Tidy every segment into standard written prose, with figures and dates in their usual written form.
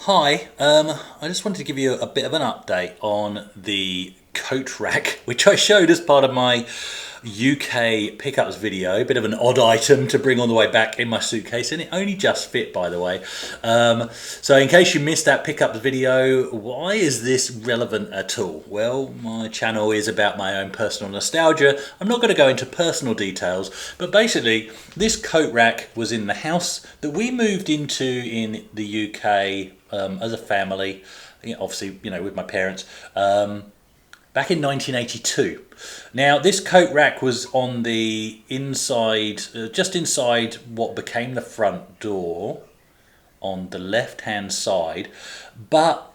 Hi, I just wanted to give you a bit of an update on the coat rack, which I showed as part of my UK pickups video. A bit of an odd item to bring all the way back in my suitcase, and it only just fit, by the way. So in case you missed that pickups video, why is this relevant at all? Well, my channel is about my own personal nostalgia. I'm not going to go into personal details, but basically this coat rack was in the house that we moved into in the UK as a family, obviously, with my parents, back in 1982. Now, this coat rack was on the inside, just inside what became the front door, on the left-hand side. But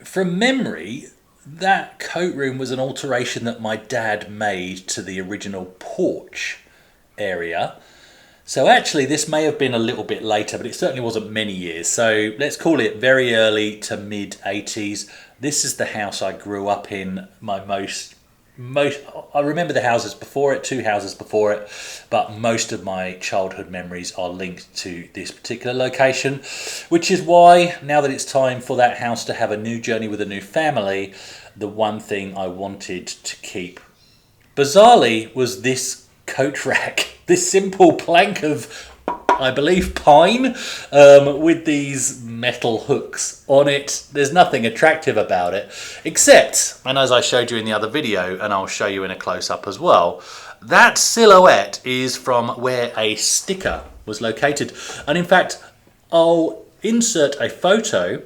from memory, that coat room was an alteration that my dad made to the original porch area. So actually this may have been a little bit later, but it certainly wasn't many years. So let's call it very early to mid 80s. This is the house I grew up in. I remember the houses before it, two houses before it, but most of my childhood memories are linked to this particular location, which is why now that it's time for that house to have a new journey with a new family, the one thing I wanted to keep, bizarrely, was this coat rack. This simple plank of, I believe, pine with these metal hooks on it. There's nothing attractive about it, except, and as I showed you in the other video, and I'll show you in a close-up as well, that silhouette is from where a sticker was located. And in fact, I'll insert a photo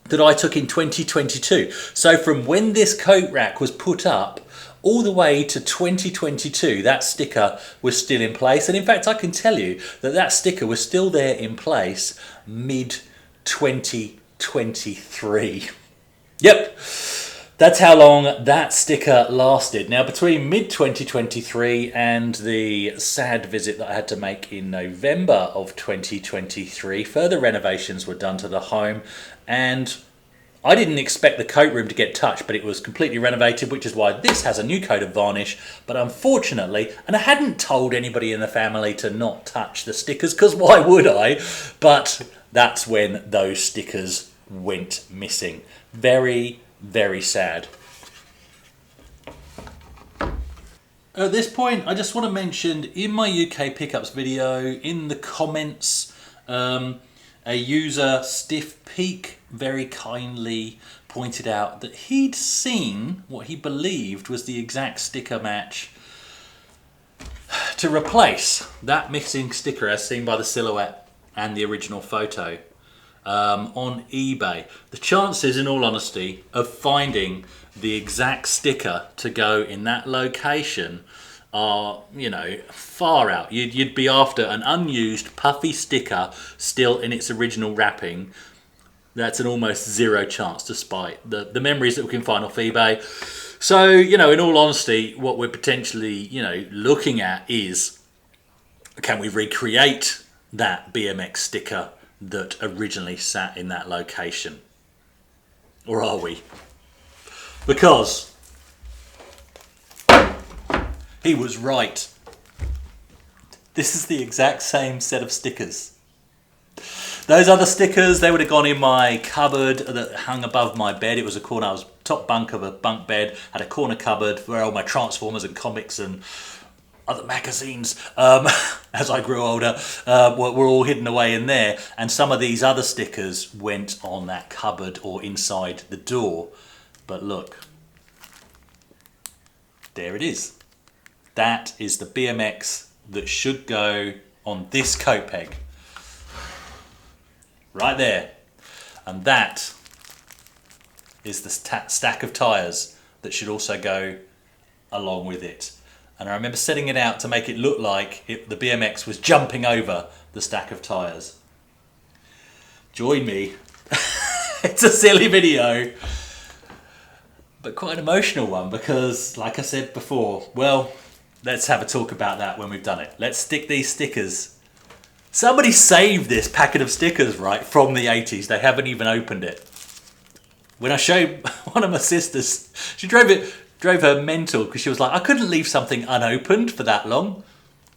that I took in 2022. So from when this coat rack was put up all the way to 2022, that sticker was still in place. And in fact, I can tell you that that sticker was still there in place mid-2023. Yep, that's how long that sticker lasted. Now, between mid-2023 and the sad visit that I had to make in November of 2023, further renovations were done to the home, and I didn't expect the coat room to get touched, but it was completely renovated, which is why this has a new coat of varnish. But unfortunately, and I hadn't told anybody in the family to not touch the stickers, because why would I? But that's when those stickers went missing. Very, very sad. At this point, I just want to mention, in my UK pickups video, in the comments, a user, Stiff Peak, very kindly pointed out that he'd seen what he believed was the exact sticker match to replace that missing sticker as seen by the silhouette and the original photo on eBay. The chances, in all honesty, of finding the exact sticker to go in that location are, far out. You'd be after an unused Puffy sticker still in its original wrapping. That's an almost zero chance, despite the memories that we can find off eBay. So, in all honesty, what we're potentially, looking at is, can we recreate that BMX sticker that originally sat in that location? Or are we? Because he was right. This is the exact same set of stickers. Those other stickers, they would have gone in my cupboard that hung above my bed. It was a corner, I was top bunk of a bunk bed, had a corner cupboard where all my Transformers and comics and other magazines, as I grew older, were all hidden away in there. And some of these other stickers went on that cupboard or inside the door. But look, there it is. That is the BMX that should go on this coat peg. Right there. And that is the stack of tyres that should also go along with it. And I remember setting it out to make it look like the BMX was jumping over the stack of tyres. Join me. It's a silly video, but quite an emotional one because, like I said before, well, let's have a talk about that when we've done it. Let's stick these stickers. Somebody saved this packet of stickers, right, from the 80s. They haven't even opened it. When I showed one of my sisters, she drove her mental because she was like, I couldn't leave something unopened for that long.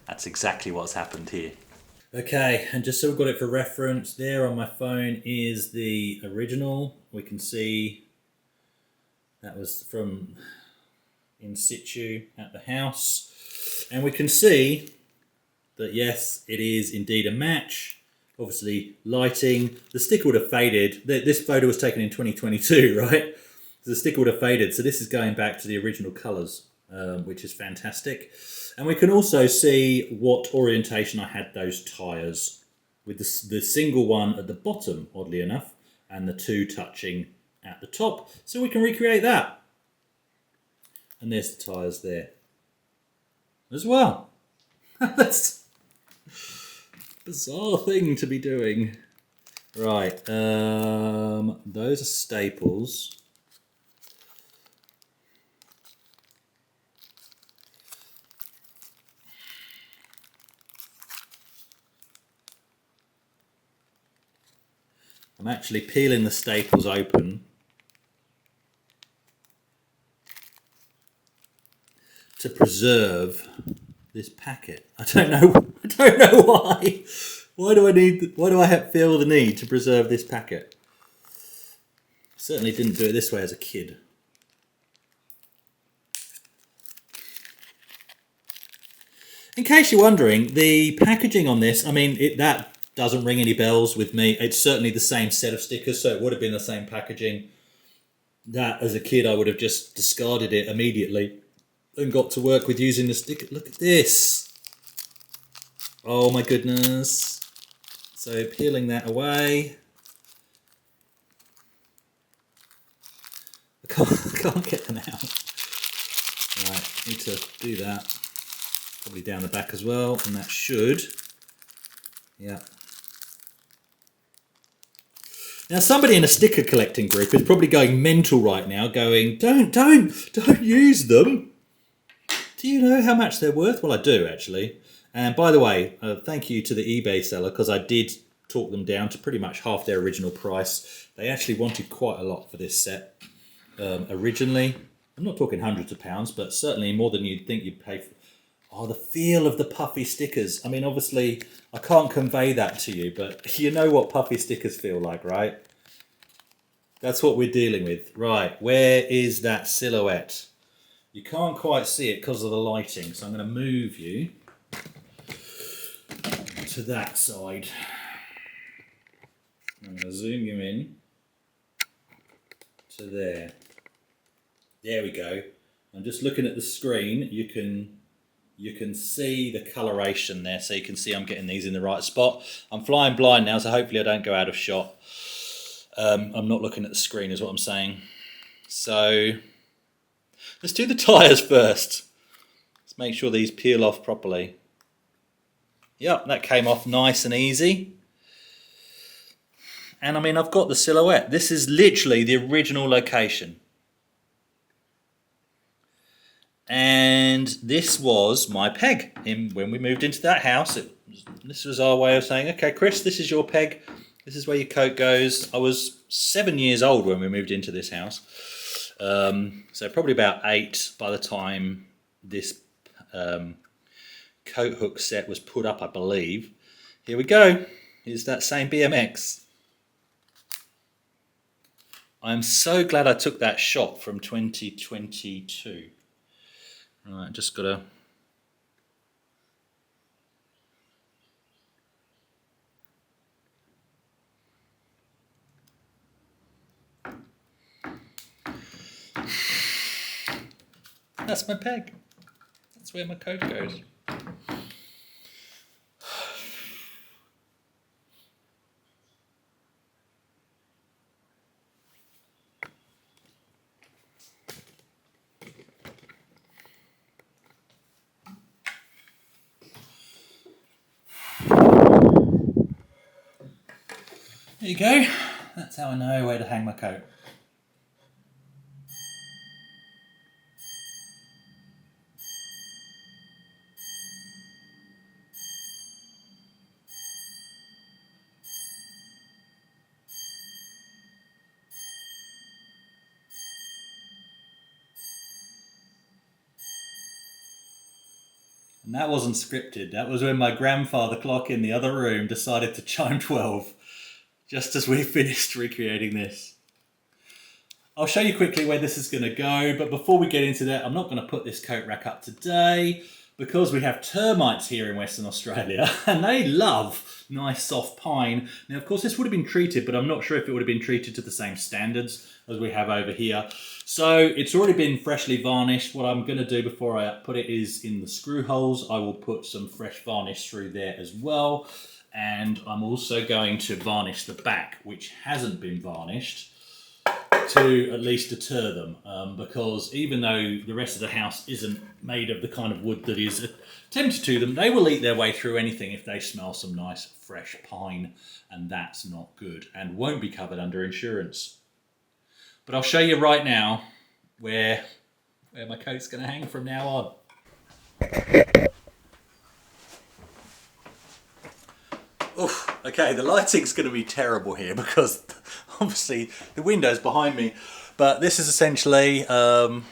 That's exactly what's happened here. Okay, and just so we've got it for reference, there on my phone is the original. We can see that was from in situ at the house. And we can see that yes, it is indeed a match. Obviously, lighting. The sticker would have faded. This photo was taken in 2022, right? So the sticker would have faded. So this is going back to the original colours, which is fantastic. And we can also see what orientation I had those tyres, with the single one at the bottom, oddly enough, and the two touching at the top. So we can recreate that. And there's the tyres there as well. That's a bizarre thing to be doing. Right, those are staples. I'm actually peeling the staples open to preserve this packet. I don't know why. Why do I feel the need to preserve this packet? Certainly didn't do it this way as a kid. In case you're wondering, the packaging on this, I mean, that doesn't ring any bells with me. It's certainly the same set of stickers, so it would have been the same packaging. That, as a kid, I would have just discarded it immediately and got to work with using the sticker. Look at this. Oh my goodness. So peeling that away. I can't get them out. Right, need to do that. Probably down the back as well, and that should. Yeah. Now somebody in a sticker collecting group is probably going mental right now, going, don't use them. Do you know how much they're worth? Well, I do actually. And by the way, thank you to the eBay seller, because I did talk them down to pretty much half their original price. They actually wanted quite a lot for this set originally. I'm not talking hundreds of pounds, but certainly more than you'd think you'd pay for. Oh, the feel of the Puffy stickers. I mean, obviously, I can't convey that to you, but you know what Puffy stickers feel like, right? That's what we're dealing with. Right, where is that silhouette? You can't quite see it because of the lighting, so I'm going to move you to that side. I'm going to zoom you in to there. There we go. I'm just looking at the screen. You can see the coloration there, so you can see I'm getting these in the right spot. I'm flying blind now, so hopefully I don't go out of shot. I'm not looking at the screen is what I'm saying. So let's do the tyres first. Let's make sure these peel off properly. Yep, that came off nice and easy. And I mean, I've got the silhouette. This is literally the original location. And this was my peg when we moved into that house. This was our way of saying, okay, Chris, this is your peg. This is where your coat goes. I was 7 years old when we moved into this house. So probably about 8 by the time this coat hook set was put up, I believe. Here we go. Here's that same BMX. I'm so glad I took that shot from 2022. Right, just gotta. That's my peg. That's where my coat goes. There you go. That's how I know where to hang my coat. And that wasn't scripted. That was when my grandfather clock in the other room decided to chime 12, just as we finished recreating this. I'll show you quickly where this is going to go, but before we get into that, I'm not going to put this coat rack up today because we have termites here in Western Australia and they love nice soft pine. Now, of course, this would have been treated, but I'm not sure if it would have been treated to the same standards as we have over here. So it's already been freshly varnished. What I'm going to do before I put it is in the screw holes, I will put some fresh varnish through there as well. And I'm also going to varnish the back, which hasn't been varnished, to at least deter them, because even though the rest of the house isn't made of the kind of wood that is tempted to them, they will eat their way through anything if they smell some nice fresh pine, and that's not good and won't be covered under insurance. But I'll show you right now where my coat's going to hang from now on. Oof, okay, the lighting's going to be terrible here because obviously the window's behind me, but this is essentially, even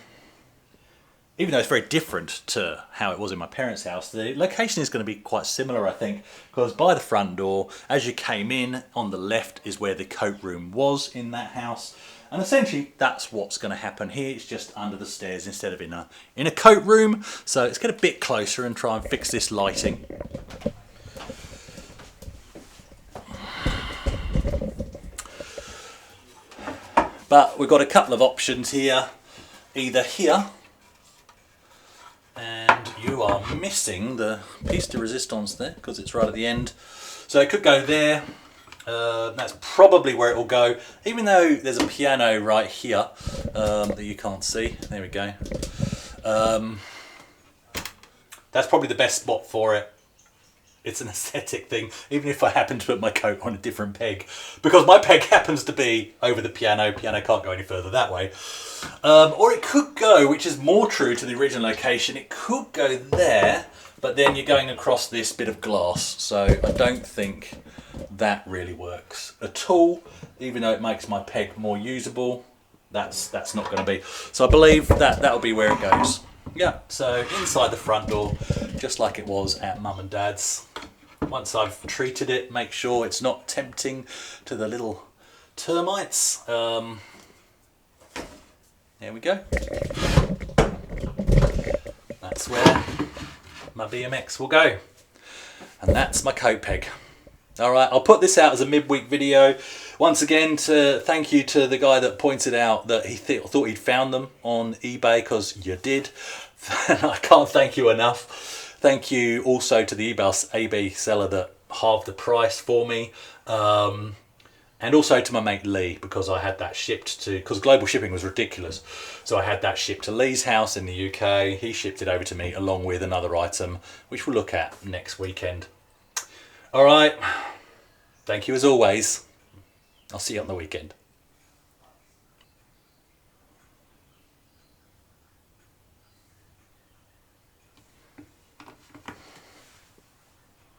though it's very different to how it was in my parents' house, the location is going to be quite similar, I think, because by the front door, as you came in, on the left is where the coat room was in that house, and essentially that's what's going to happen here. It's just under the stairs instead of in a coat room, so let's get a bit closer and try and fix this lighting. But we've got a couple of options here, either here, and you are missing the piece de resistance there because it's right at the end. So it could go there, that's probably where it will go, even though there's a piano right here that you can't see. There we go. That's probably the best spot for it. It's an aesthetic thing, even if I happen to put my coat on a different peg. Because my peg happens to be over the piano can't go any further that way. Or it could go, which is more true to the original location, it could go there, but then you're going across this bit of glass. So I don't think that really works at all, even though it makes my peg more usable. That's not going to be. So I believe that'll be where it goes. Yeah, so inside the front door, just like it was at Mum and Dad's. Once I've treated it, make sure it's not tempting to the little termites. There we go. That's where my BMX will go. And that's my coat peg. Alright, I'll put this out as a midweek video. Once again, thank you to the guy that pointed out that he thought he'd found them on eBay, because you did. I can't thank you enough. Thank you also to the eBay seller that halved the price for me. And also to my mate Lee, because I had that shipped to, because global shipping was ridiculous. So I had that shipped to Lee's house in the UK. He shipped it over to me along with another item, which we'll look at next weekend. All right. Thank you as always. I'll see you on the weekend.